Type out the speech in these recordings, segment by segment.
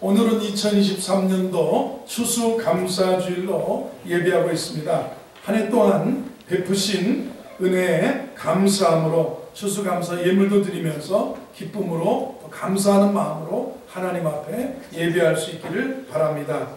오늘은 2023년도 추수감사주일로 예배하고 있습니다. 한 해 동안 베푸신 은혜에 감사함으로 추수감사 예물도 드리면서 기쁨으로 또 감사하는 마음으로 하나님 앞에 예배할 수 있기를 바랍니다.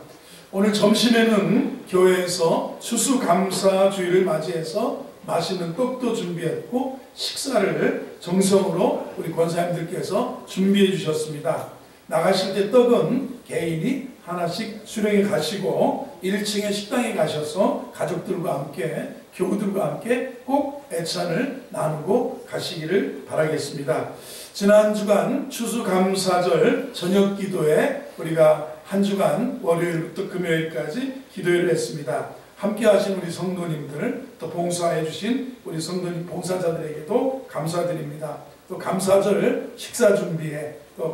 오늘 점심에는 교회에서 추수감사주일을 맞이해서 맛있는 떡도 준비했고 식사를 정성으로 우리 권사님들께서 준비해 주셨습니다. 나가실 때 떡은 개인이 하나씩 수령해 가시고 1층에 식당에 가셔서 가족들과 함께 교우들과 함께 꼭 애찬을 나누고 가시기를 바라겠습니다. 지난 주간 추수감사절 저녁 기도에 우리가 한 주간 월요일부터 금요일까지 기도회를 했습니다. 함께 하신 우리 성도님들, 또 봉사해 주신 우리 성도님 봉사자들에게도 감사드립니다. 또 감사절 식사 준비에, 또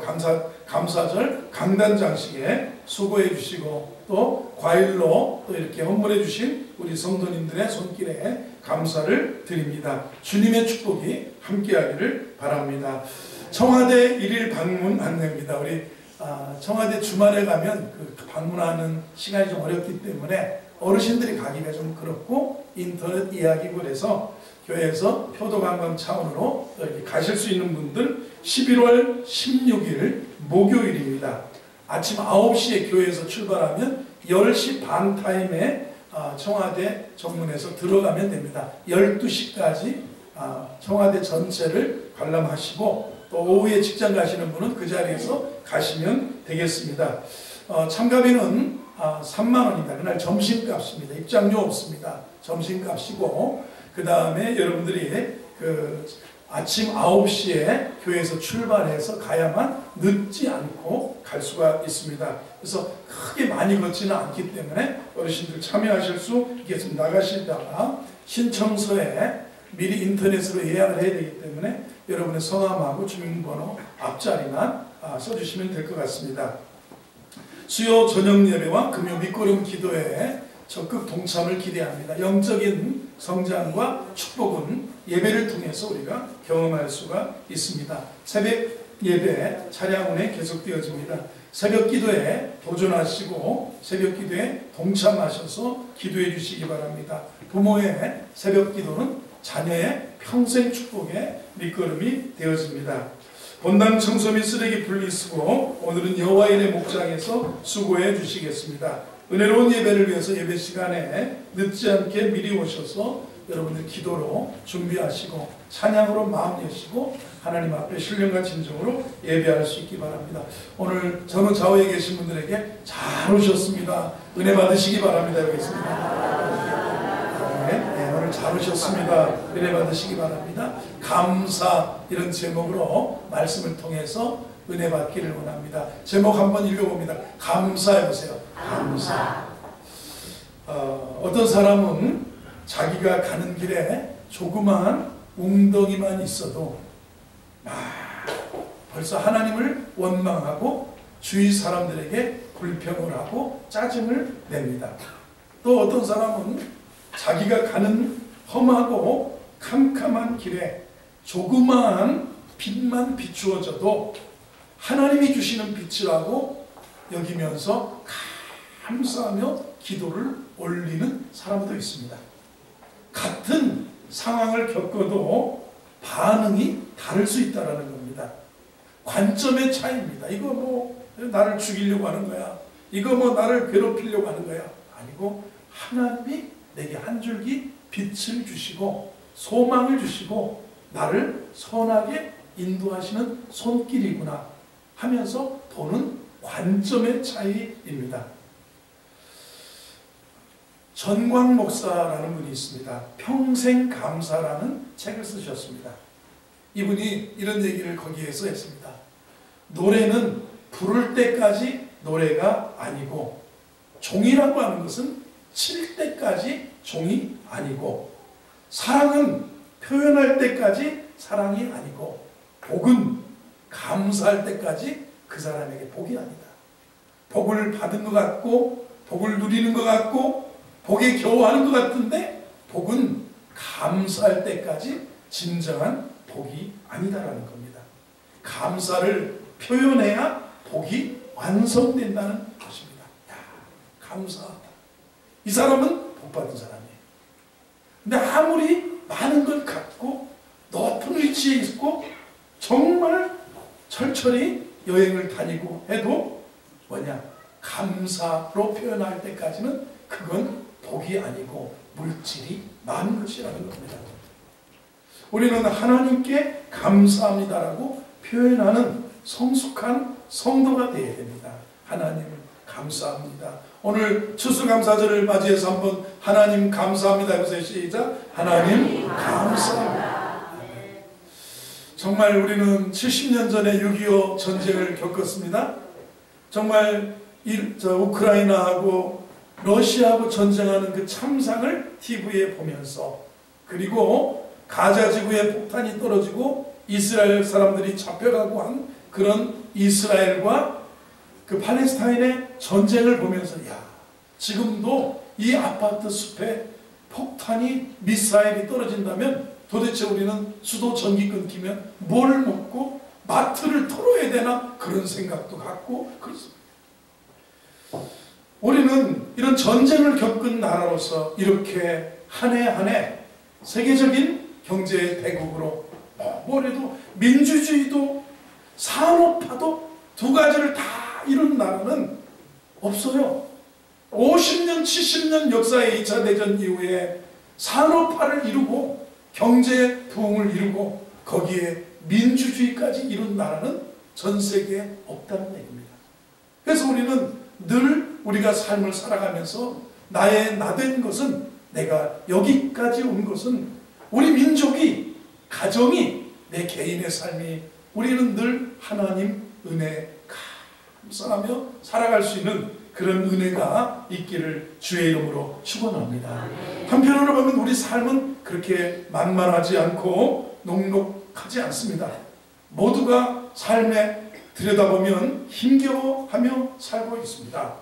감사절 강단 장식에 수고해 주시고, 또 과일로 또 이렇게 헌물해 주신 우리 성도님들의 손길에 감사를 드립니다. 주님의 축복이 함께하기를 바랍니다. 청와대 1일 방문 안내입니다. 우리 청와대 주말에 가면 그 방문하는 시간이 좀 어렵기 때문에 어르신들이 가기가 좀 그렇고 인터넷 예약이고 그래서 교회에서 표도관광 차원으로 이렇게 가실 수 있는 분들 11월 16일 목요일입니다. 아침 9시에 교회에서 출발하면 10시 반 타임에 청와대 정문에서 들어가면 됩니다. 12시까지 청와대 전체를 관람하시고 또 오후에 직장 가시는 분은 그 자리에서 가시면 되겠습니다. 참가비는 3만원입니다. 그날 점심값입니다. 입장료 없습니다. 점심값이고, 그 다음에 여러분들이 아침 9시에 교회에서 출발해서 가야만 늦지 않고 갈 수가 있습니다. 그래서 크게 많이 걷지는 않기 때문에 어르신들 참여하실 수 있겠습니다. 나가시다가 신청서에 미리 인터넷으로 예약을 해야 되기 때문에 여러분의 성함하고 주민번호 앞자리만 써주시면 될 것 같습니다. 수요 저녁 예배와 금요 밑거름 기도회에 적극 동참을 기대합니다. 영적인 성장과 축복은 예배를 통해서 우리가 경험할 수가 있습니다. 새벽 예배 차량운에 계속되어집니다. 새벽 기도에 도전하시고 새벽 기도에 동참하셔서 기도해 주시기 바랍니다. 부모의 새벽 기도는 자녀의 평생 축복의 밑거름이 되어집니다. 본당 청소 및 쓰레기 분리수거, 오늘은 여호와일의 목장에서 수고해 주시겠습니다. 은혜로운 예배를 위해서 예배 시간에 늦지 않게 미리 오셔서 여러분들 기도로 준비하시고 찬양으로 마음 여시고 하나님 앞에 신령과 진정으로 예배할 수 있기 바랍니다. 오늘 전후 좌우에 계신 분들에게 잘 오셨습니다. 은혜 받으시기 바랍니다. 여기 있습니다. 오늘 잘 오셨습니다. 은혜 받으시기 바랍니다. 감사, 이런 제목으로 말씀을 통해서 은혜 받기를 원합니다. 제목 한번 읽어봅니다. 감사해보세요. 감사. 어떤 사람은 자기가 가는 길에 조그마한 웅덩이만 있어도 벌써 하나님을 원망하고 주위 사람들에게 불평을 하고 짜증을 냅니다. 또 어떤 사람은 자기가 가는 험하고 캄캄한 길에 조그마한 빛만 비추어져도 하나님이 주시는 빛이라고 여기면서 감사하며 기도를 올리는 사람도 있습니다. 같은 상황을 겪어도 반응이 다를 수 있다는 겁니다. 관점의 차이입니다. 이거 뭐 나를 죽이려고 하는 거야, 이거 뭐 나를 괴롭히려고 하는 거야, 아니고 하나님이 내게 한 줄기 빛을 주시고 소망을 주시고 나를 선하게 인도하시는 손길이구나 하면서 보는 관점의 차이입니다. 전광 목사라는 분이 있습니다. 평생 감사라는 책을 쓰셨습니다. 이분이 이런 얘기를 거기에서 했습니다. 노래는 부를 때까지 노래가 아니고, 종이라고 하는 것은 칠 때까지 종이 아니고, 사랑은 표현할 때까지 사랑이 아니고, 복은 감사할 때까지 그 사람에게 복이 아니다. 복을 받은 것 같고 복을 누리는 것 같고 복에 겨워하는 것 같은데 복은 감사할 때까지 진정한 복이 아니다라는 겁니다. 감사를 표현해야 복이 완성된다는 것입니다. 야, 감사하다. 이 사람은 복받은 사람이에요. 근데 아무리 많은 걸 갖고 높은 위치에 있고 정말 철저히 여행을 다니고 해도 뭐냐, 감사로 표현할 때까지는 그건 복이 아니고 물질이 많은 것이라는 겁니다. 우리는 하나님께 감사합니다라고 표현하는 성숙한 성도가 되어야 됩니다. 하나님을 감사합니다. 오늘 추수감사절을 맞이해서 한번 하나님 감사합니다 해보세요. 시작. 하나님 감사합니다. 정말 우리는 70년 전에 6.25 전쟁을 겪었습니다. 정말 우크라이나하고 러시아하고 전쟁하는 그 참상을 TV에 보면서, 그리고 가자 지구에 폭탄이 떨어지고 이스라엘 사람들이 잡혀가고 한 그런 이스라엘과 그 팔레스타인의 전쟁을 보면서, 야, 지금도 이 아파트 숲에 폭탄이, 미사일이 떨어진다면 도대체 우리는 수도 전기 끊기면 뭘 먹고 마트를 털어야 되나, 그런 생각도 갖고 그렇습니다. 우리는 이런 전쟁을 겪은 나라로서 이렇게 한 해 한 해 세계적인 경제 대국으로, 뭐래도 민주주의도 산업화도 두 가지를 다 이룬 나라는 없어요. 50년, 70년 역사의 2차 대전 이후에 산업화를 이루고 경제 부흥을 이루고 거기에 민주주의까지 이룬 나라는 전 세계에 없다는 얘기입니다. 그래서 우리는 늘 우리가 삶을 살아가면서 나의 나된 것은, 내가 여기까지 온 것은 우리 민족이, 가정이, 내 개인의 삶이, 우리는 늘 하나님 은혜 감사하며 살아갈 수 있는 그런 은혜가 있기를 주의 이름으로 축원합니다. 한편으로 보면 우리 삶은 그렇게 만만하지 않고 녹록하지 않습니다. 모두가 삶에 들여다보면 힘겨워하며 살고 있습니다.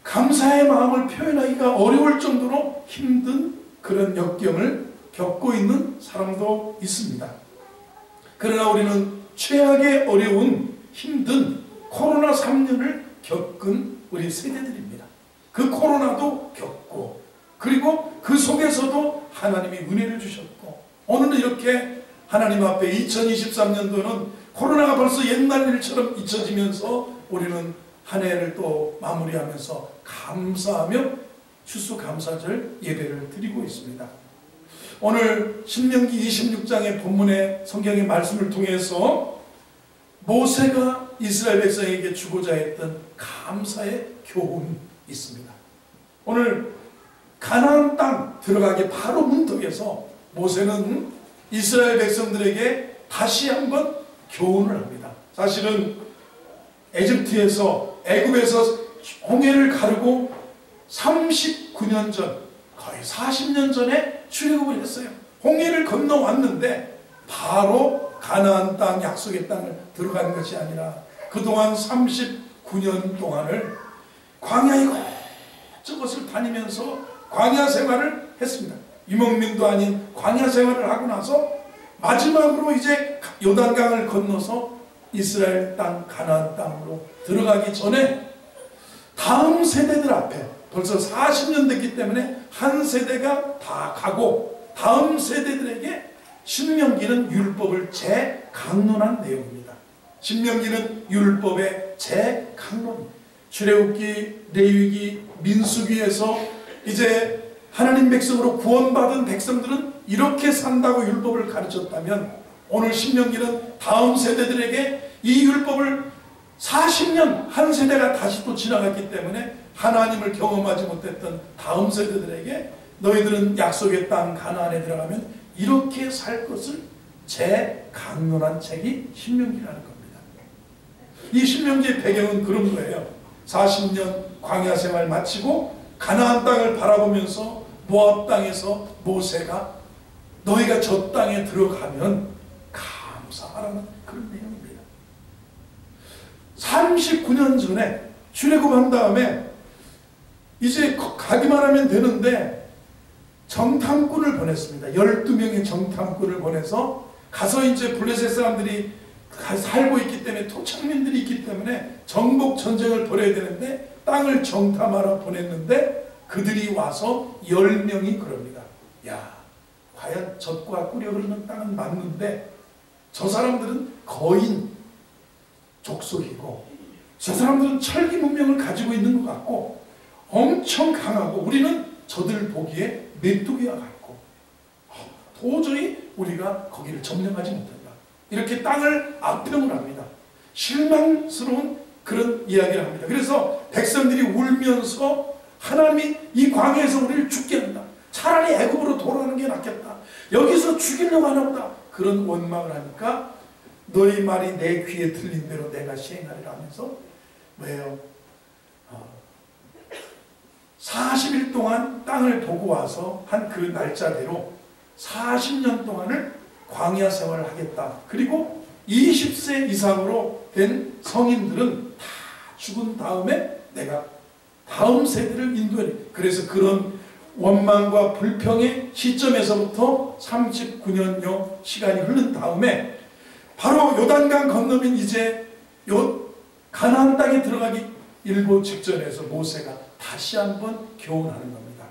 감사의 마음을 표현하기가 어려울 정도로 힘든 그런 역경을 겪고 있는 사람도 있습니다. 그러나 우리는 최악의 어려운 힘든 코로나 3년을 겪은 우리 세대들입니다. 그 코로나도 겪고, 그리고 그 속에서도 하나님이 은혜를 주셨고, 오늘은 이렇게 하나님 앞에 2023년도는 코로나가 벌써 옛날 일처럼 잊혀지면서 우리는 한 해를 또 마무리하면서 감사하며 추수감사절 예배를 드리고 있습니다. 오늘 신명기 26장의 본문의 성경의 말씀을 통해서 모세가 이스라엘 백성에게 주고자 했던 감사의 교훈이 있습니다. 오늘 가나안 땅 들어가기 바로 문턱에서 모세는 이스라엘 백성들에게 다시 한번 교훈을 합니다. 사실은 애굽에서 홍해를 가르고 39년 전, 거의 40년 전에 출애굽을 했어요. 홍해를 건너왔는데 바로 가나안 땅, 약속의 땅을 들어간 것이 아니라 그동안 39년 동안을 광야 이것저것을 다니면서 광야 생활을 했습니다. 유목민도 아닌 광야 생활을 하고 나서 마지막으로 이제 요단강을 건너서 이스라엘 땅, 가나안 땅으로 들어가기 전에 다음 세대들 앞에, 벌써 40년 됐기 때문에 한 세대가 다 가고 다음 세대들에게 신명기는 율법을 재강론한 내용입니다. 신명기는 율법의 재강론, 출애굽기, 레위기, 민수기에서 이제 하나님 백성으로 구원받은 백성들은 이렇게 산다고 율법을 가르쳤다면, 오늘 신명기는 다음 세대들에게 이 율법을 40년 한 세대가 다시 또 지나갔기 때문에 하나님을 경험하지 못했던 다음 세대들에게 너희들은 약속의 땅 가나안에 들어가면 이렇게 살 것을 재강론한 책이 신명기라는 겁니다. 이 신명기의 배경은 그런 거예요. 40년 광야 생활 마치고 가나안 땅을 바라보면서 모압 땅에서 모세가 너희가 저 땅에 들어가면 감사하라는 그런 내용입니다. 39년 전에 출애굽한 다음에 이제 가기만 하면 되는데 정탐꾼을 보냈습니다. 12명의 정탐꾼을 보내서 가서 이제 블레셋 사람들이 살고 있기 때문에, 토착민들이 있기 때문에 정복 전쟁을 벌여야 되는데 땅을 정탐하러 보냈는데 그들이 와서 10명이 그럽니다. 야, 과연 젖과 꿀이 흐르는 땅은 맞는데 저 사람들은 거인 족속이고 저 사람들은 철기 문명을 가지고 있는 것 같고 엄청 강하고 우리는 저들 보기에 메뚜기와 같고 도저히 우리가 거기를 점령하지 못한다. 이렇게 땅을 악평을 합니다. 실망스러운 그런 이야기를 합니다. 그래서 백성들이 울면서 하나님이 이 광야에서 우리를 죽게 한다. 차라리 애굽으로 돌아가는 게 낫겠다. 여기서 죽이려고 하나 보다. 그런 원망을 하니까 너희 말이 내 귀에 들린 대로 내가 시행하리라 하면서 뭐예요? 40일 동안 땅을 보고 와서 한 그 날짜대로 40년 동안을 광야 생활을 하겠다. 그리고 20세 이상으로 된 성인들은 다 죽은 다음에 내가 다음 세대를 인도해. 그래서 그런 원망과 불평의 시점에서부터 39년여 시간이 흐른 다음에 바로 요단강 건너면 이제 가나안 땅에 들어가기 일보 직전에서 모세가 다시 한번 교훈하는 겁니다.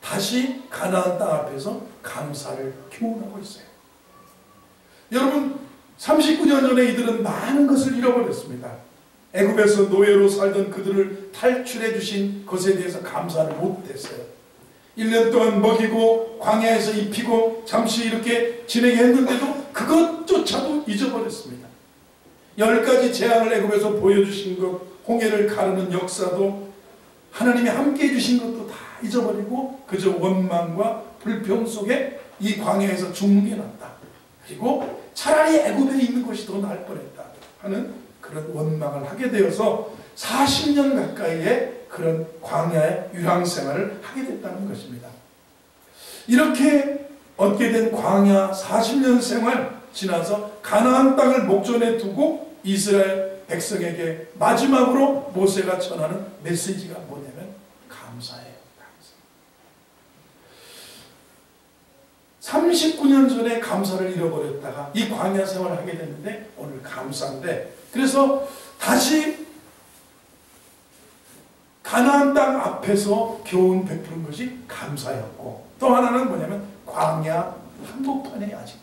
다시 가나안 땅 앞에서 감사를 교훈하고 있어요. 여러분 39년 전에 이들은 많은 것을 잃어버렸습니다. 애굽에서 노예로 살던 그들을 탈출해 주신 것에 대해서 감사를 못했어요. 1년 동안 먹이고 광야에서 입히고 잠시 이렇게 지내게 했는데도 그것조차도 잊어버렸습니다. 10가지 재앙을 애굽에서 보여주신 것, 홍해를 가르는 역사도 하나님이 함께 해주신 것도 다 잊어버리고 그저 원망과 불평 속에 이 광야에서 죽는 게 낫다. 그리고 차라리 애굽에 있는 것이 더 나을 뻔했다 하는 그런 원망을 하게 되어서 40년 가까이의 그런 광야의 유랑생활을 하게 됐다는 것입니다. 이렇게 얻게 된 광야 40년 생활 지나서 가나안 땅을 목전에 두고 이스라엘 백성에게 마지막으로 모세가 전하는 메시지가 뭐냐면 감사예요. 감사. 39년 전에 감사를 잃어버렸다가 이 광야 생활을 하게 됐는데 오늘 감사인데, 그래서 다시 가나안 땅 앞에서 교훈 베푸는 것이 감사였고, 또 하나는 뭐냐면 광야 한복판에 아직도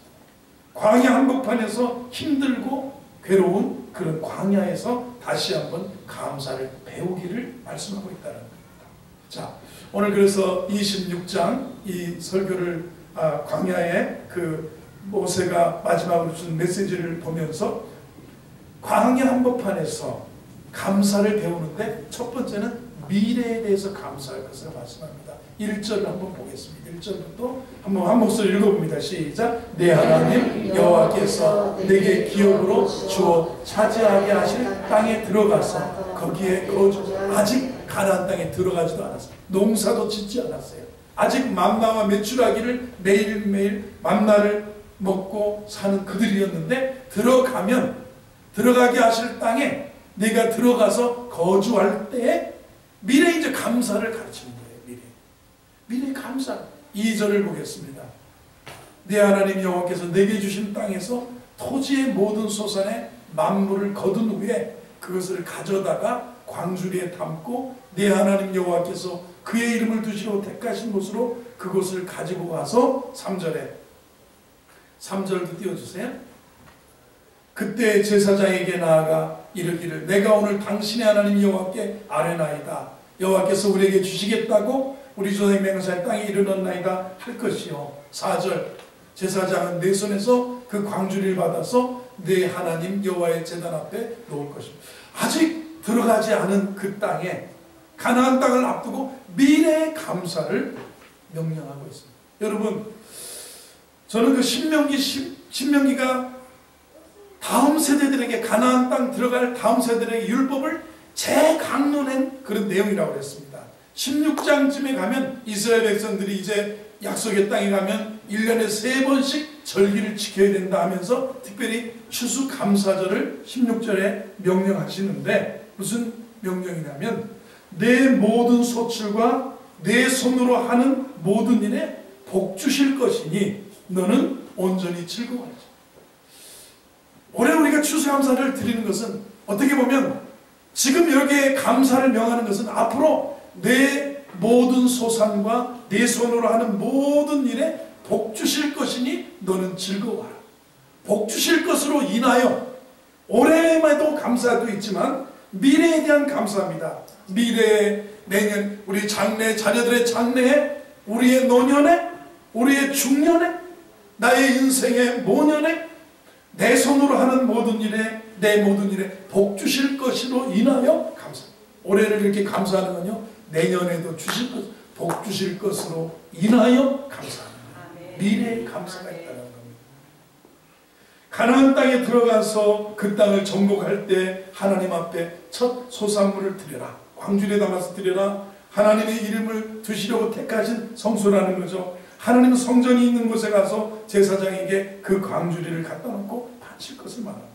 광야 한복판에서 힘들고 괴로운 그런 광야에서 다시 한번 감사를 배우기를 말씀하고 있다는 겁니다. 자, 오늘 그래서 26장 이 설교를 광야의 그 모세가 마지막으로 준 메시지를 보면서 광야 한복판에서 감사를 배우는데 첫 번째는 미래에 대해서 감사할 것을 말씀합니다. 1절을 한번 보겠습니다. 1절부터 한번 한 목소리 읽어봅니다. 시작. 내 하나님 여호와께서 내게 기업으로 주어 차지하게 하실 땅에 들어가서 거기에 거주. 아직 가나안 땅에 들어가지도 않았어요. 농사도 짓지 않았어요. 아직 만나와 메추라기를 매일매일 만나를 먹고 사는 그들이었는데 들어가면 들어가게 하실 땅에 내가 들어가서 거주할 때에 미래 이제 감사를 가르치는 거예요. 미래 감사. 2절을 보겠습니다. 내 하나님 여호와께서 내게 주신 땅에서 토지의 모든 소산의 만물을 거둔 후에 그것을 가져다가 광주리에 담고 내 하나님 여호와께서 그의 이름을 두시러 택하신 곳으로 그곳을 가지고 가서 3절도 띄워주세요. 그때 제사장에게 나아가 이르기를 내가 오늘 당신의 하나님 여호와께 아뢰나이다. 여호와께서 우리에게 주시겠다고 우리 조상의 맹세할 땅에 이르렀나이다 할 것이요. 4절 제사장은 내 손에서 그 광주리를 받아서 내 하나님 여호와의 제단 앞에 놓을 것입니다. 아직 들어가지 않은 그 땅에 가나안 땅을 앞두고 미래의 감사를 명령하고 있습니다. 여러분, 저는 그 신명기가 다음 세대들에게 가나안 땅 들어갈 다음 세대들에게 율법을 재강론한 그런 내용이라고 그랬습니다. 16장쯤에 가면 이스라엘 백성들이 이제 약속의 땅에 가면 1년에 3번씩 절기를 지켜야 된다 하면서 특별히 추수감사절을 16절에 명령하시는데 무슨 명령이냐면 내 모든 소출과 내 손으로 하는 모든 일에 복 주실 것이니 너는 온전히 즐거워하지. 올해 우리가 추수감사를 드리는 것은 어떻게 보면 지금 여기에 감사를 명하는 것은 앞으로 내 모든 소산과 내 손으로 하는 모든 일에 복 주실 것이니 너는 즐거워하라. 복 주실 것으로 인하여 올해에도 감사도 있지만 미래에 대한 감사합니다. 미래에, 내년, 우리 장래, 자녀들의 장래에, 우리의 노년에, 우리의 중년에, 나의 인생의 모년에 내 손으로 하는 모든 일에, 내 모든 일에 복 주실 것으로 인하여 감사합니다. 올해를 이렇게 감사하는 건요, 내년에도 주실 것, 복 주실 것으로 인하여 감사합니다. 미래의 감사가 있다는 겁니다. 가나안 땅에 들어가서 그 땅을 정복할 때 하나님 앞에 첫 소산물을 드려라. 광주리에 담아서 드려라. 하나님의 이름을 두시려고 택하신 성소라는 거죠. 하나님은 성전이 있는 곳에 가서 제사장에게 그 광주리를 갖다 놓고 바칠 것을 말합니다.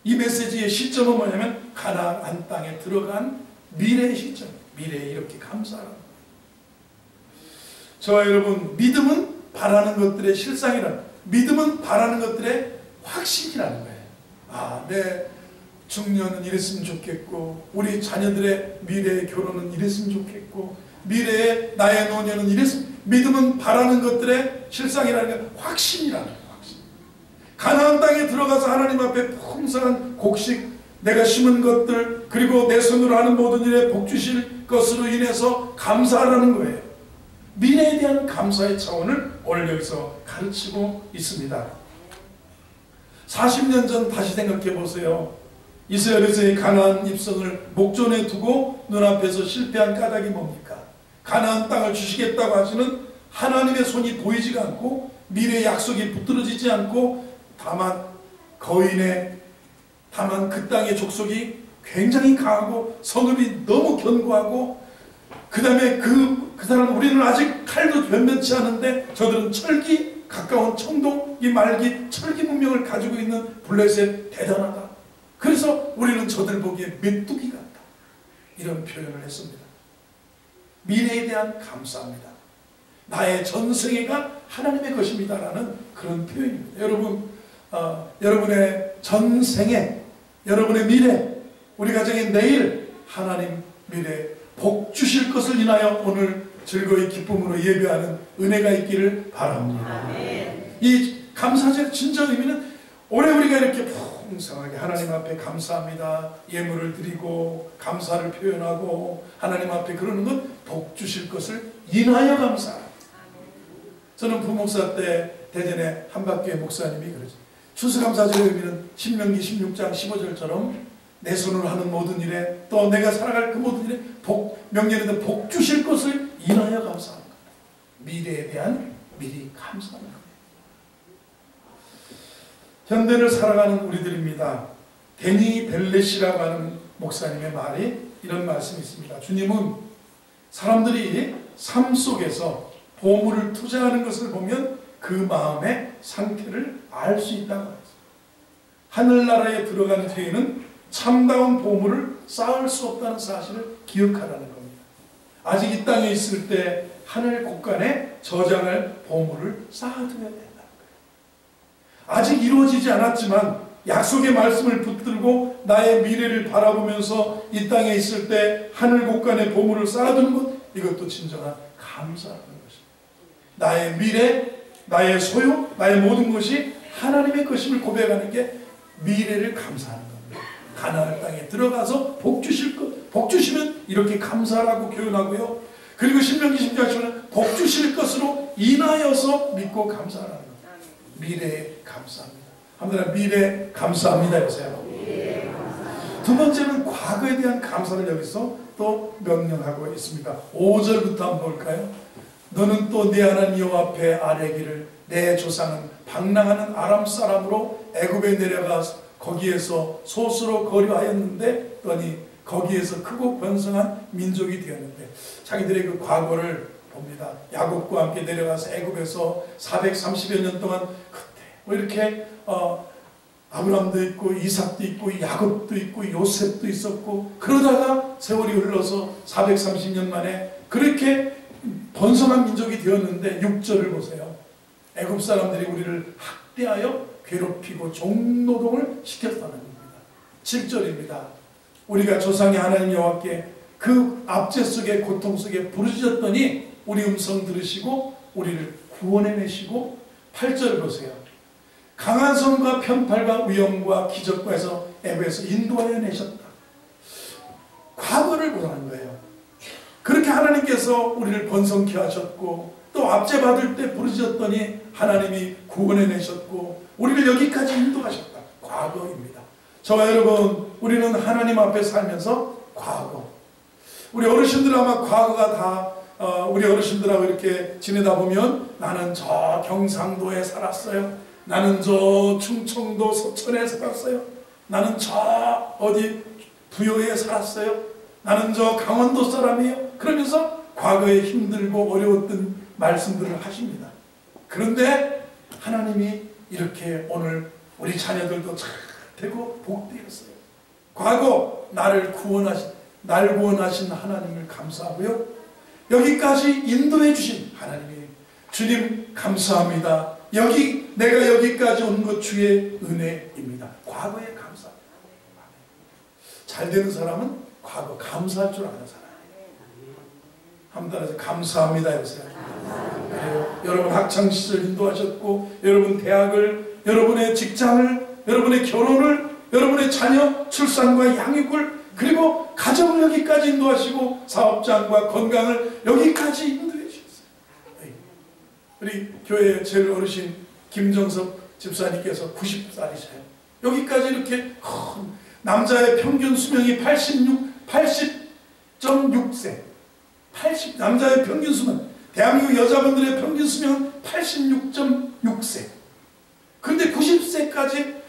이 메시지의 시점은 뭐냐면 가나안 땅에 들어간 미래의 시점. 미래에 이렇게 감사하라는 거예요. 저와 여러분, 믿음은 바라는 것들의 실상이라는, 믿음은 바라는 것들의 확신이라는 거예요. 아, 내 중년은 이랬으면 좋겠고, 우리 자녀들의 미래의 결혼은 이랬으면 좋겠고, 미래의 나의 노년은 이랬으면, 믿음은 바라는 것들의 실상이라는 게 확신이라는 거예요. 확신. 가나안 땅에 들어가서 하나님 앞에 풍성한 곡식, 내가 심은 것들, 그리고 내 손으로 하는 모든 일에 복 주실 것으로 인해서 감사하라는 거예요. 미래에 대한 감사의 차원을 오늘 여기서 가르치고 있습니다. 40년 전 다시 생각해 보세요. 이스라엘에서의 가나안 입성을 목전에 두고 눈앞에서 실패한 까닭이 뭡니까? 가나안 땅을 주시겠다고 하시는 하나님의 손이 보이지가 않고 미래의 약속이 붙들어지지 않고 다만 그 땅의 족속이 굉장히 강하고 성읍이 너무 견고하고 그 다음에 그 사람 우리는 아직 칼도 변변치 않은데 저들은 철기 가까운 청동기 말기 철기 문명을 가지고 있는 블레셋 대단하다. 그래서 우리는 저들 보기에 메뚜기 같다. 이런 표현을 했습니다. 미래에 대한 감사합니다. 나의 전생애가 하나님의 것입니다라는 그런 표현입니다. 여러분, 여러분의 전생애, 여러분의 미래, 우리 가정의 내일 하나님 미래 복 주실 것을 인하여 오늘 즐거이 기쁨으로 예배하는 은혜가 있기를 바랍니다. 이 감사절의 진정 의미는 올해 우리가 이렇게 풍성하게 하나님 앞에 감사합니다. 예물을 드리고 감사를 표현하고 하나님 앞에 그러는 건 복 주실 것을 인하여 감사합니다. 저는 부목사 때 대전의 한박교회 목사님이 그러죠. 추수감사절의 의미는 신명기 16장 15절처럼 내 손으로 하는 모든 일에 또 내가 살아갈 그 모든 일에 명령에도 복 주실 것을 인하여 감사하는 겁니다. 미래에 대한 미리 감사하는 겁니다. 현대를 살아가는 우리들입니다. 데니 벨렛이라고 하는 목사님의 말이 이런 말씀이 있습니다. 주님은 사람들이 삶 속에서 보물을 투자하는 것을 보면 그 마음의 상태를 알 수 있다고 했어요. 하늘나라에 들어간 뒤에는 참다운 보물을 쌓을 수 없다는 사실을 기억하라는 겁니다. 아직 이 땅에 있을 때 하늘 곳간에 저장할 보물을 쌓아둬야 된다는 거예요. 아직 이루어지지 않았지만 약속의 말씀을 붙들고 나의 미래를 바라보면서 이 땅에 있을 때 하늘 곳간에 보물을 쌓아두는 것, 이것도 진정한 감사하는 것입니다. 나의 미래, 나의 소유, 나의 모든 것이 하나님의 것임을 고백하는 게 미래를 감사하는 겁니다. 가나안 땅에 들어가서 복 주실 것, 복 주시면 이렇게 감사라고 표현하고요. 그리고 신명기 10장 복 주실 것으로 인하여서 믿고 감사하라는 겁니다. 미래에 감사합니다. 한번 미래 감사합니다 해보세요. 두 번째는 과거에 대한 감사를 여기서 또 명령하고 있습니다. 5절부터 한번 볼까요? 너는 또 네 하나님 여호와 앞에 아뢰기를 내 조상은 방랑하는 아람 사람으로 애굽에 내려가 거기에서 소수로 거류하였는데 또니 거기에서 크고 번성한 민족이 되었는데 자기들의 그 과거를 봅니다. 야곱과 함께 내려가서 애굽에서 430여 년 동안 그때 뭐 이렇게 아브람도 있고 이삭도 있고 야곱도 있고 요셉도 있었고 그러다가 세월이 흘러서 430년 만에 그렇게 번성한 민족이 되었는데 6절을 보세요. 애굽 사람들이 우리를 학대하여 괴롭히고 종노동을 시켰다는 겁니다. 7절입니다. 우리가 조상의 하나님 여호와께 그 압제 속에 고통 속에 부르짖었더니 우리 음성 들으시고 우리를 구원해내시고 8절 보세요. 강한 손과 편팔과 위엄과 기적과 해서 애굽에서 인도하여 내셨다. 과거를 보라는 거예요. 그렇게 하나님께서 우리를 번성케 하셨고 또 압제받을 때 부르짖었더니 하나님이 구원해내셨고 우리를 여기까지 인도하셨다. 과거입니다. 저와 여러분, 우리는 하나님 앞에 살면서 과거, 우리 어르신들 아마 과거가 다 우리 어르신들하고 이렇게 지내다 보면 나는 저 경상도에 살았어요. 나는 저 충청도 서천에 살았어요. 나는 저 어디 부여에 살았어요. 나는 저 강원도 사람이에요. 그러면서 과거에 힘들고 어려웠던 말씀들을 하십니다. 그런데 하나님이 이렇게 오늘 우리 자녀들도 잘 되고 복되었어요. 과거 날 구원하신 하나님을 감사하고요. 여기까지 인도해 주신 하나님이 주님 감사합니다. 내가 여기까지 온 것 주의 은혜입니다. 과거에 감사합니다. 잘 되는 사람은 과거 감사할 줄 아는 사람이에요. 한번 따라서 감사합니다 해보세요. 그래요. 여러분 학창시절 인도하셨고 여러분 대학을, 여러분의 직장을, 여러분의 결혼을, 여러분의 자녀 출산과 양육을, 그리고 가정을 여기까지 인도하시고 사업장과 건강을 여기까지 인도해 주셨어요. 우리 교회 제일 어르신 김정섭 집사님께서 90살이세요. 여기까지 이렇게 남자의 평균 수명이 80.6세. 남자의 평균 수명, 대한민국 여자분들의 평균 수명은 86.6세. 근데 90세까지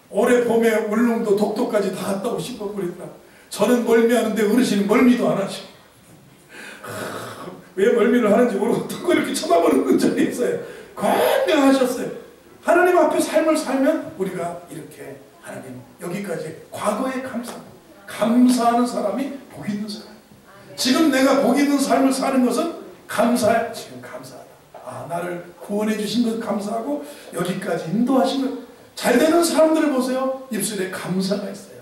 올해 봄에 울릉도 독도까지 다 갔다 오시고 그러더라고요. 저는 멀미하는데 어르신은 멀미도 안 하시고 왜 멀미를 하는지 모르고 또 이렇게 쳐다보는 적이 있어요. 건강하셨어요. 하나님 앞에 삶을 살면 우리가 이렇게 하나님 여기까지 과거에 감사하는 사람이 복 있는 사람. 지금 내가 복 있는 삶을 사는 것은 감사해. 지금 감사하다. 나를 구원해 주신 것 감사하고 여기까지 인도하신 것. 잘 되는 사람들을 보세요. 입술에 감사가 있어요.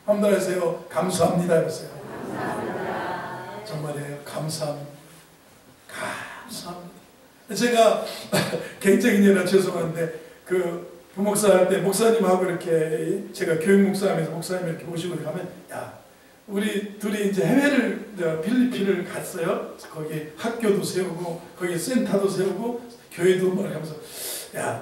한번 하세요. 감사합니다 해보세요. 감사합니다. 정말이에요. 감사합니다. 감사합니다. 제가 개인적인 죄송한데 부목사 할 때 목사님하고 이렇게 제가 교육 목사하면서 목사님 이렇게 모시고 가면 우리 둘이 이제 해외를 필리핀을 갔어요. 거기 학교도 세우고 거기 센터도 세우고 교회도 뭐 하면서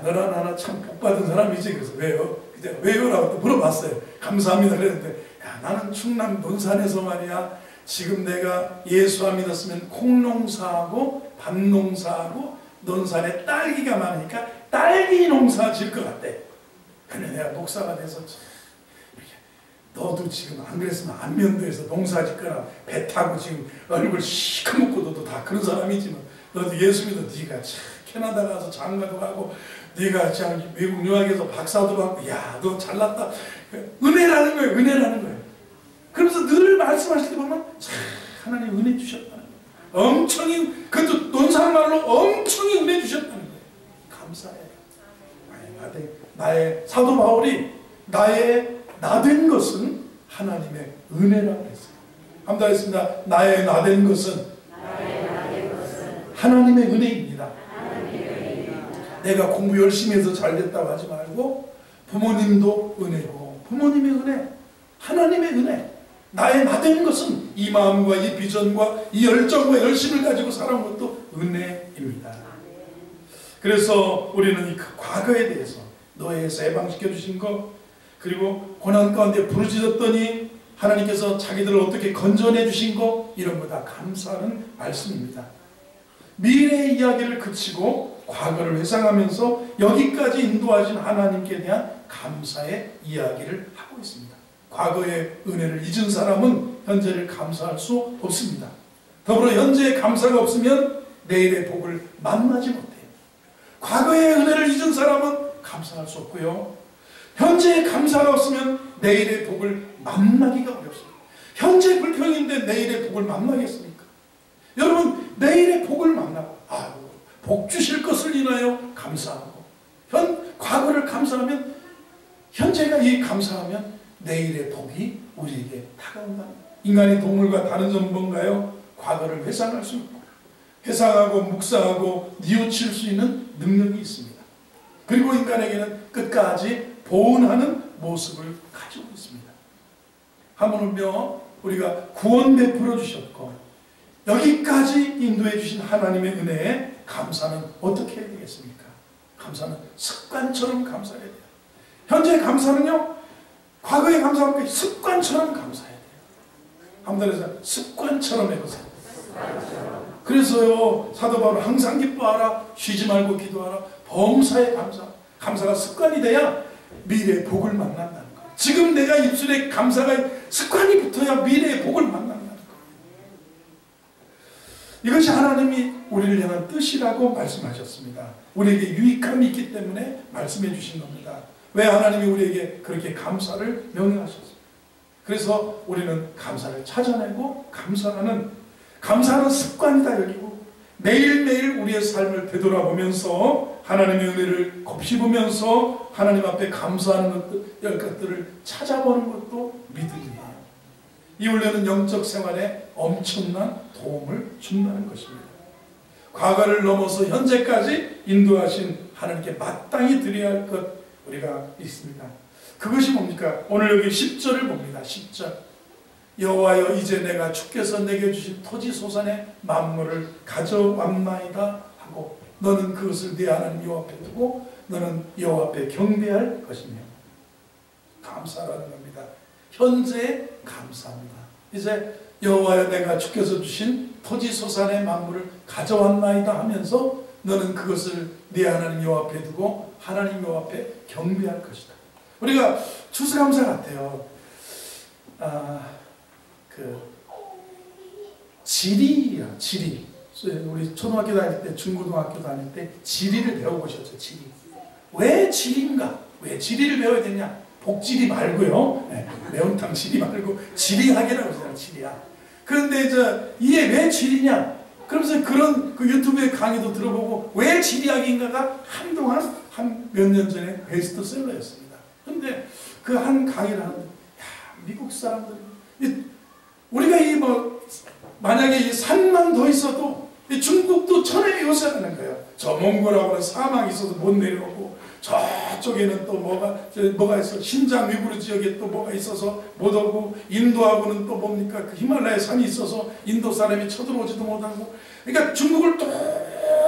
너랑 나나 참 복받은 사람이지. 그래서 왜요? 왜요라고 또 물어봤어요. 감사합니다 그랬는데 나는 충남 논산에서 말이야 지금 내가 예수 안 믿었으면 콩농사하고 밭농사하고 논산에 딸기가 많으니까 딸기 농사 질 것 같대. 근데 내가 목사가 돼서 너도 지금 안 그랬으면 안면도에서 농사 짓거나 배 타고 지금 얼굴 시커멓고 너도 다 그런 사람이지만 너도 예수 믿어. 네가 참 캐나다 가서 장가도 가고 네가 참 외국 유학에서 박사도 받고 너 잘났다. 은혜라는 거예요. 은혜라는 거예요. 그러면서 늘 말씀하실 때 보면 참 하나님 은혜 주셨다는 거예요. 엄청히 그것도 논산말로 엄청히 은혜 주셨다는 거예요. 감사해요. 나의 사도 바울이 나된 것은 하나님의 은혜라고 했어요. 한번 더 했습니다. 나의 나된 것은 하나님의 은혜입니다. 내가 공부 열심히 해서 잘 됐다고 하지 말고 부모님도 은혜고 부모님의 은혜, 하나님의 은혜. 나의 나된 것은 이 마음과 이 비전과 이 열정과 열심을 가지고 살아온 것도 은혜입니다. 그래서 우리는 이 과거에 대해서 노예에서 해방시켜 주신 것, 그리고 고난 가운데 부르짖었더니 하나님께서 자기들을 어떻게 건져내 주신 것, 이런 거 다 감사하는 말씀입니다. 미래의 이야기를 그치고 과거를 회상하면서 여기까지 인도하신 하나님께 대한 감사의 이야기를 하고 있습니다. 과거의 은혜를 잊은 사람은 현재를 감사할 수 없습니다. 더불어 현재의 감사가 없으면 내일의 복을 만나지 못해요. 과거의 은혜를 잊은 사람은 감사할 수 없고요. 현재의 감사가 없으면 내일의 복을 만나기가 어렵습니다. 현재 불평인데 내일의 복을 만나겠습니까? 여러분, 내일의 복을 만나고 복 주실 것을 인하여 감사하고 과거를 감사하면, 현재가 이 감사하면 내일의 복이 우리에게 다가온다. 인간이 동물과 다른 점은 뭔가요? 과거를 회상할 수 있고, 회상하고 묵상하고 뉘우칠 수 있는 능력이 있습니다. 그리고 인간에게는 끝까지 보온하는 모습을 가지고 있습니다. 하물며 우리가 구원 베풀어 주셨고 여기까지 인도해 주신 하나님의 은혜에 감사는 어떻게 해야 되겠습니까? 감사는 습관처럼 감사해야 돼요. 현재 감사는요, 과거의 감사는 습관처럼 감사해야 돼요. 한번 더해서 습관처럼 해보세요. 그래서요, 사도 바울은 항상 기뻐하라, 쉬지 말고 기도하라, 범사에 감사가 습관이 돼야 미래의 복을 만난다는 거예요. 지금 내가 입술에 감사가 습관이 붙어야 미래의 복을 만난다는 거예요. 이것이 하나님이 우리를 향한 뜻이라고 말씀하셨습니다. 우리에게 유익함이 있기 때문에 말씀해 주신 겁니다. 왜 하나님이 우리에게 그렇게 감사를 명령하셨습니까? 그래서 우리는 감사를 찾아내고 감사하는 습관이다 여기고 매일매일 우리의 삶을 되돌아보면서 하나님의 은혜를 곱씹으면서 하나님 앞에 감사하는 것들을 찾아보는 것도 믿음이에요. 이 훈련은 영적 생활에 엄청난 도움을 준다는 것입니다. 과거를 넘어서 현재까지 인도하신 하나님께 마땅히 드려야 할 것 우리가 있습니다. 그것이 뭡니까? 오늘 여기 10절을 봅니다. 10절. 여호와여 이제 내가 주께서 내게 주신 토지 소산의 만물을 가져왔나이다 하고 너는 그것을 네 하나님 여호와 앞에 두고 너는 여호와 앞에 경배할 것이며. 감사라는 겁니다. 현재 감사합니다. 이제 여호와여 내가 주께서 주신 토지 소산의 만물을 가져왔나이다 하면서 너는 그것을 네 하나님 여호와 앞에 두고 하나님 여호와 앞에 경배할 것이다. 우리가 추수감사 같아요. 지리야, 지리. 우리 초등학교 다닐 때, 중고등학교 다닐 때 지리를 배워보셨죠, 지리. 왜 지리인가? 왜 지리를 배워야 되냐? 복지리 말고요. 네, 매운탕 지리 말고 지리학이라고 하잖아요, 지리학. 그런데 이게 왜 지리냐? 그러면서 그런 유튜브의 강의도 들어보고 왜 지리학인가가 한동안 한 몇 년 전에 베스트셀러였습니다. 그런데 그 한 강의를 하는데, 미국 사람들, 우리가 만약에 이 산만 더 있어도 중국도 천혜의 요새라는 거예요. 저 몽골하고는 사막이 있어서 못 내려오고 저쪽에는 또 뭐가 있어, 신장 위구르 지역에 또 뭐가 있어서 못 오고, 인도하고는 또 뭡니까, 그 히말라야 산이 있어서 인도 사람이 쳐들어오지도 못하고, 그러니까 중국을 또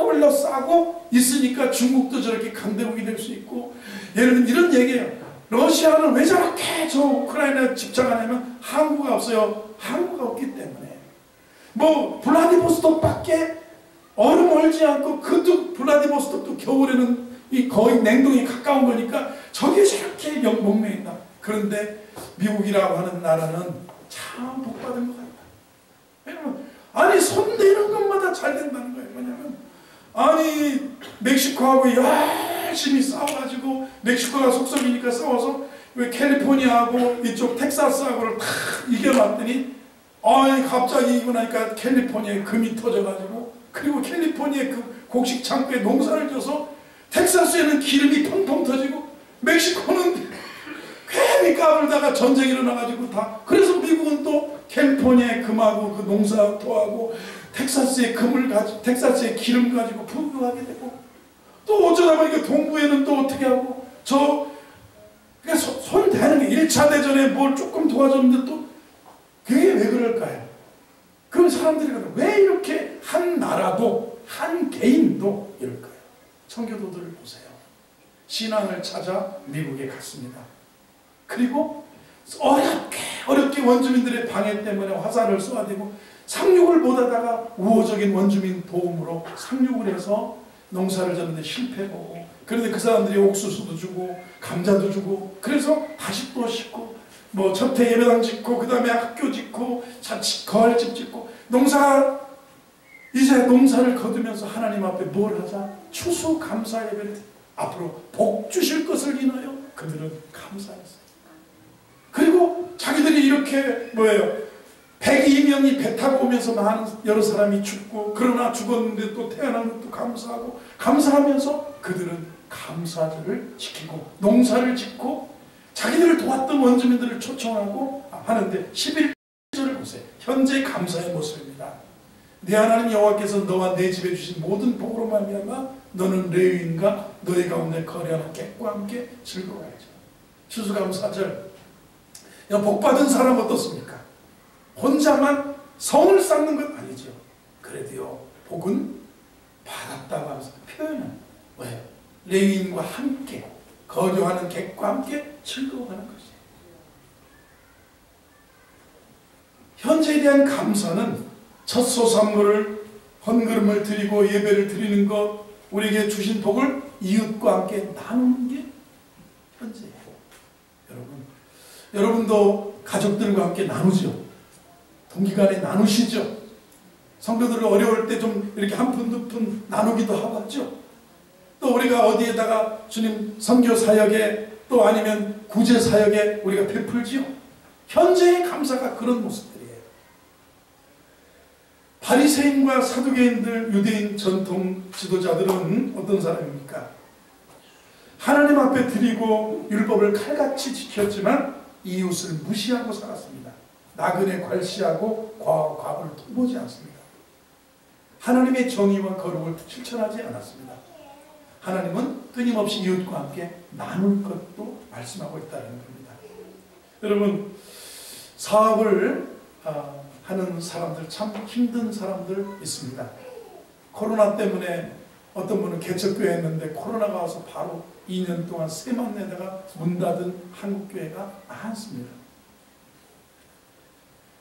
올라싸고 있으니까 중국도 저렇게 강대국이 될 수 있고, 예를 들면 이런 얘기예요. 러시아는 왜 저렇게 저 우크라이나에 집착하냐면 항구가 없어요. 항구가 없기 때문에. 블라디보스톡밖에 얼음 얼지 않고, 그것도 블라디보스톡도 겨울에는 거의 냉동이 가까운 거니까 저게 저렇게 목매인다. 그런데 미국이라고 하는 나라는 참 복받은 것 같다. 왜냐면 손 대는 것마다 잘 된다는 거예요. 왜냐면 멕시코하고 열심히 싸워가지고, 멕시코가 속속이니까 싸워서 왜 캘리포니아하고 이쪽 텍사스하고를 다 이겨놨더니 갑자기 이기고 나니까 캘리포니아에 금이 터져가지고, 그리고 캘리포니아의 그 곡식 창고에 농사를 져서 텍사스에는 기름이 펑펑 터지고, 멕시코는 괜히 까불다가 전쟁이 일어나가지고 그래서 미국은 또 캘리포니아의 금하고 그 농사 토하고 텍사스의 기름 가지고 부유하게 되고, 또 어쩌다 보니까 동부에는 또 어떻게 하고, 그러니까 손 대는 게 1차 대전에 뭘 조금 도와줬는데 또 그게 왜 그럴까요? 그럼 사람들이 왜 이렇게 한 나라도 한 개인도 이럴까요? 청교도들을 보세요. 신앙을 찾아 미국에 갔습니다. 그리고 어렵게 원주민들의 방해 때문에 화살을 쏘아 대고 상륙을 못하다가 우호적인 원주민 도움으로 상륙을 해서 농사를 짓는데 실패하고, 그런데 그 사람들이 옥수수도 주고 감자도 주고, 그래서 다시 또 짓고, 저태 예배당 짓고, 그 다음에 학교 짓고, 거할집 짓고, 이제 농사를 거두면서 하나님 앞에 뭘 하자? 추수 감사 예배를, 앞으로 복 주실 것을 인하여 그들은 감사했어요. 그리고 자기들이 이렇게 102명이 배 타고 오면서 여러 사람이 죽고, 그러나 죽었는데 또 태어난 것도 감사하고, 감사하면서 그들은 감사절을 지키고 농사를 짓고 자기들을 도왔던 원주민들을 초청하고 하는데 11절을 보세요. 현재 감사의 모습입니다. 내 하나님 여호와께서 너와 내 집에 주신 모든 복으로 말미암아 너는 레위인과 너희 가운데 거래하는 객과 함께 즐거워하죠. 추수감사절. 복받은 사람 어떻습니까? 혼자만 성을 쌓는 건 아니죠. 그래도요, 복은 받았다고 하면서 표현은 왜요? 레위인과 함께 거주하는 객과 함께 즐거워하는 것이에요. 현재에 대한 감사는 첫 소산물을 헌금을 드리고 예배를 드리는 것, 우리에게 주신 복을 이웃과 함께 나누는 게 현재예요. 여러분도 가족들과 함께 나누죠. 동기간에 나누시죠. 성도들 어려울 때 좀 이렇게 한 푼 두 푼 나누기도 하겠죠. 또 우리가 어디에다가 주님 선교 사역에 또 아니면 구제 사역에 우리가 베풀지요. 현재의 감사가 그런 모습들이에요. 바리새인과 사두개인들, 유대인 전통 지도자들은 어떤 사람입니까? 하나님 앞에 드리고 율법을 칼같이 지켰지만 이웃을 무시하고 살았습니다. 나그네 괄시하고 과부를 돌보지 않습니다. 하나님의 정의와 거룩을 실천하지 않았습니다. 하나님은 끊임없이 이웃과 함께 나눌 것도 말씀하고 있다는 겁니다. 여러분, 사업을 하는 사람들, 참 힘든 사람들 있습니다. 코로나 때문에 어떤 분은 개척교회 했는데 코로나가 와서 바로 2년 동안 세만 내다가 문 닫은 한국교회가 많습니다.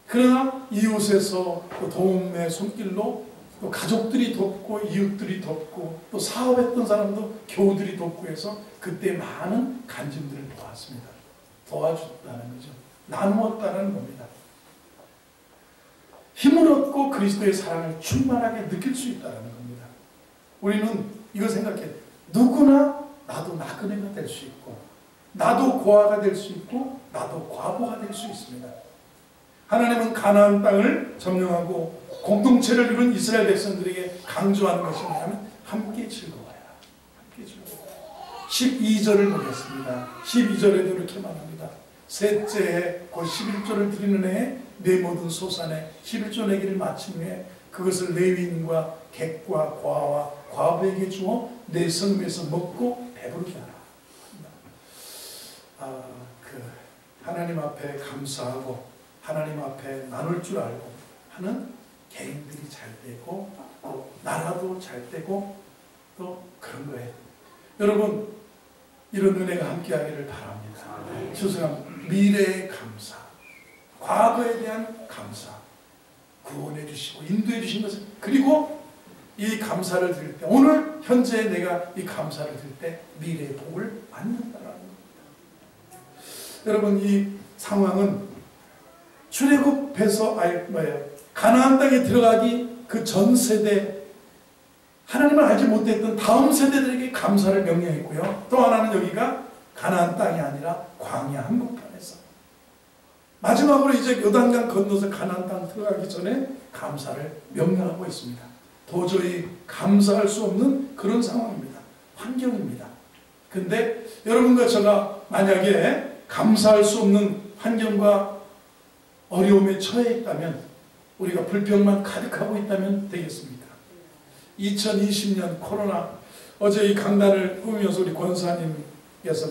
그러나 이웃에서 또 도움의 손길로 또 가족들이 돕고 이웃들이 돕고 또 사업했던 사람도 교우들이 돕고 해서 그때 많은 간증들을 보았습니다. 도와줬다는 거죠. 나누었다는 겁니다. 힘을 얻고 그리스도의 사랑을 충만하게 느낄 수 있다는 겁니다. 우리는 이거 생각해. 누구나 나도 나그네가 될 수 있고 나도 고아가 될 수 있고 나도 과부가 될 수 있습니다. 하나님은 가나안 땅을 점령하고 공동체를 이룬 이스라엘 백성들에게 강조하는 것이 뭐냐면 함께 즐거워해라. 함께 즐거워해라. 12절을 보겠습니다. 12절에도 이렇게 말합니다. 셋째 해 곧 11조를 드리는 해에 내 모든 소산에 11조 내기를 마친 후에 그것을 레위인과 객과 과와 과부에게 주어 내 성읍에서 먹고 배부르게 하라. 하나님 앞에 감사하고 하나님 앞에 나눌 줄 알고 하는 개인들이 잘 되고 또 나라도 잘 되고 또 그런 거예요. 여러분, 이런 은혜가 함께하기를 바랍니다. 추수감, 미래의 감사, 과거에 대한 감사, 구원해 주시고 인도해 주신 것을, 그리고 이 감사를 드릴 때, 오늘 현재 내가 이 감사를 드릴 때 미래의 복을 받는다라는 겁니다. 여러분, 이 상황은 출애굽해서 가나안 땅에 들어가기 그 전 세대, 하나님을 알지 못했던 다음 세대들에게 감사를 명령했고요. 또 하나는 여기가 가나안 땅이 아니라 광야 한복판에서 마지막으로 이제 요단강 건너서 가나안 땅 들어가기 전에 감사를 명령하고 있습니다. 도저히 감사할 수 없는 그런 상황입니다. 환경입니다. 근데 여러분과 제가 만약에 감사할 수 없는 환경과 어려움에 처해 있다면, 우리가 불평만 가득하고 있다면 되겠습니까? 2020년 코로나, 어제 이 강단을 꾸미면서 우리 권사님께서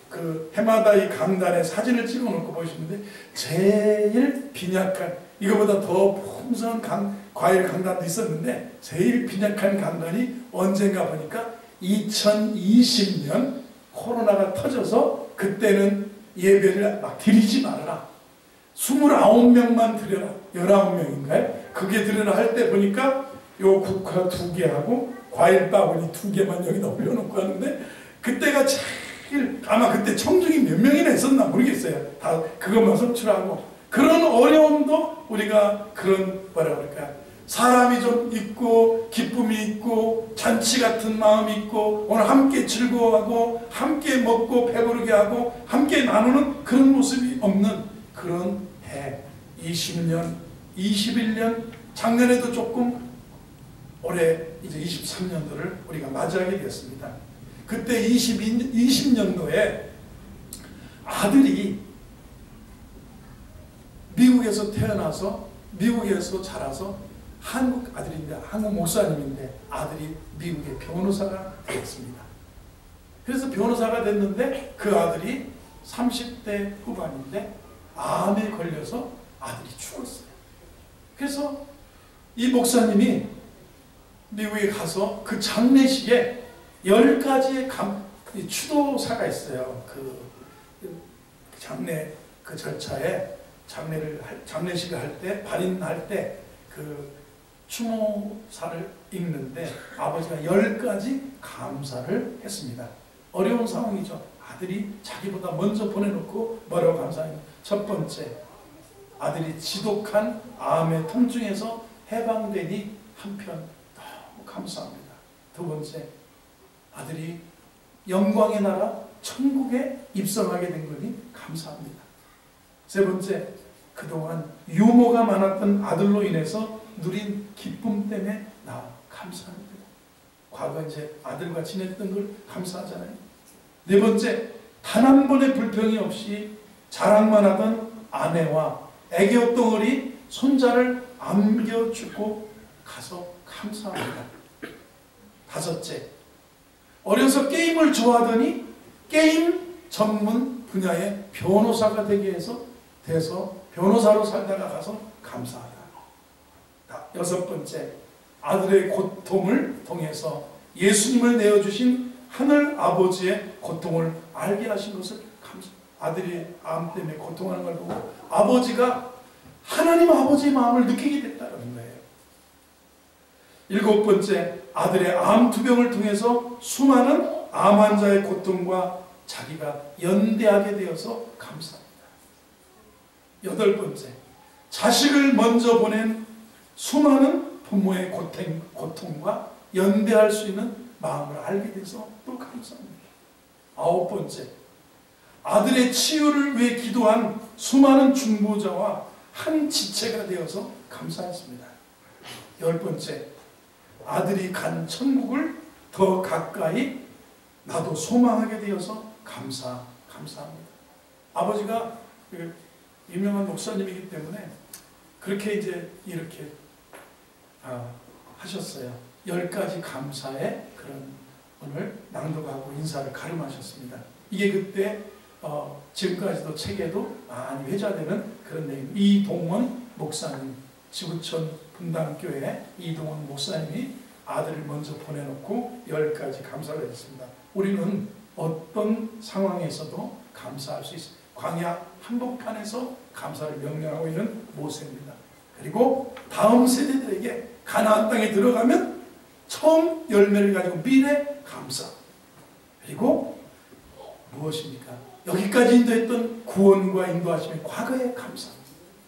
그 해마다 이 강단에 사진을 찍어 놓고 보시는데 제일 빈약한, 이거보다 더 풍성한 과일 강단도 있었는데 제일 빈약한 강단이 언젠가 보니까 2020년 코로나가 터져서 그때는 예배를 막 드리지 말아라. 29명만 드려라. 19명인가요? 그게 드려라 할 때 보니까 요 국화 2개하고 과일 바구니 2개만 여기다 올려놓고 하는데, 그때가 제일, 아마 그때 청중이 몇 명이나 있었나 모르겠어요. 다 그것만 선출하고. 그런 어려움도 우리가 그런 뭐라 그럴까, 사람이 좀 있고 기쁨이 있고 잔치 같은 마음이 있고 오늘 함께 즐거워하고 함께 먹고 배부르게 하고 함께 나누는 그런 모습이 없는 그런 해, 20년, 21년, 작년에도 조금, 올해 이제 23년도를 우리가 맞이하게 되었습니다. 그때 20년도에 아들이 미국에서 태어나서 미국에서 자라서 한국 아들인데 한국 목사님인데 아들이 미국의 변호사가 되었습니다. 그래서 변호사가 됐는데 그 아들이 30대 후반인데 암에 걸려서 아들이 죽었어요. 그래서 이 목사님이 미국에 가서 그 장례식에 10가지의 추도사가 있어요. 그 장례 그 절차에 장례식을 할 때 발인할 때 그 추모사를 읽는데 아버지가 10가지 감사를 했습니다. 어려운 상황이죠. 아들이 자기보다 먼저 보내놓고 뭐라고 감사했냐. 첫 번째, 아들이 지독한 암의 통증에서 해방되니 한편 너무 감사합니다. 두 번째, 아들이 영광의 나라 천국에 입성하게 된 거니 감사합니다. 세 번째, 그동안 유머가 많았던 아들로 인해서 누린 기쁨 때문에 나 감사합니다. 과거 이제 아들과 지냈던 걸 감사하잖아요. 네 번째, 단 한 번의 불평이 없이 자랑만 하던 아내와 애교덩어리 손자를 안겨주고 가서 감사합니다. 다섯째, 어려서 게임을 좋아하더니 게임 전문 분야의 변호사가 되게 돼서 변호사로 살다가 가서 감사하다. 여섯 번째, 아들의 고통을 통해서 예수님을 내어주신 하늘 아버지의 고통을 알게 하신 것을 아들이 암 때문에 고통하는 걸 보고 아버지가 하나님 아버지의 마음을 느끼게 됐다는 거예요. 일곱 번째, 아들의 암 투병을 통해서 수많은 암 환자의 고통과 자기가 연대하게 되어서 감사합니다. 여덟 번째, 자식을 먼저 보낸 수많은 부모의 고통과 연대할 수 있는 마음을 알게 돼서 또 감사합니다. 아홉 번째, 아들의 치유를 위해 기도한 수많은 중보자와 한 지체가 되어서 감사했습니다. 열 번째, 아들이 간 천국을 더 가까이 나도 소망하게 되어서 감사합니다. 아버지가 유명한 목사님이기 때문에 그렇게 이렇게 하셨어요. 10가지 감사의 그런 오늘 낭독하고 인사를 가름하셨습니다. 이게 그때 지금까지도 책에도 많이 회자되는 그런 내용. 이동원 목사님, 지구촌 분당교회 이동원 목사님이 아들을 먼저 보내놓고 10가지 감사를 했습니다. 우리는 어떤 상황에서도 감사할 수 있습니다. 광야 한복판에서 감사를 명령하고 있는 모세입니다. 그리고 다음 세대들에게 가나안 땅에 들어가면 처음 열매를 가지고 미래 감사. 그리고 무엇입니까? 여기까지 인도했던 구원과 인도하심의 과거의 감사.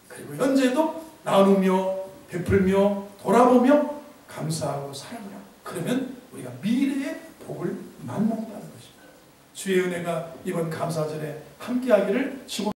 그리고 현재도 나누며 베풀며 돌아보며 감사하고 살아가라. 그러면 우리가 미래의 복을 만난다는 것입니다. 주의 은혜가 이번 감사절에 함께하기를 축원합니다.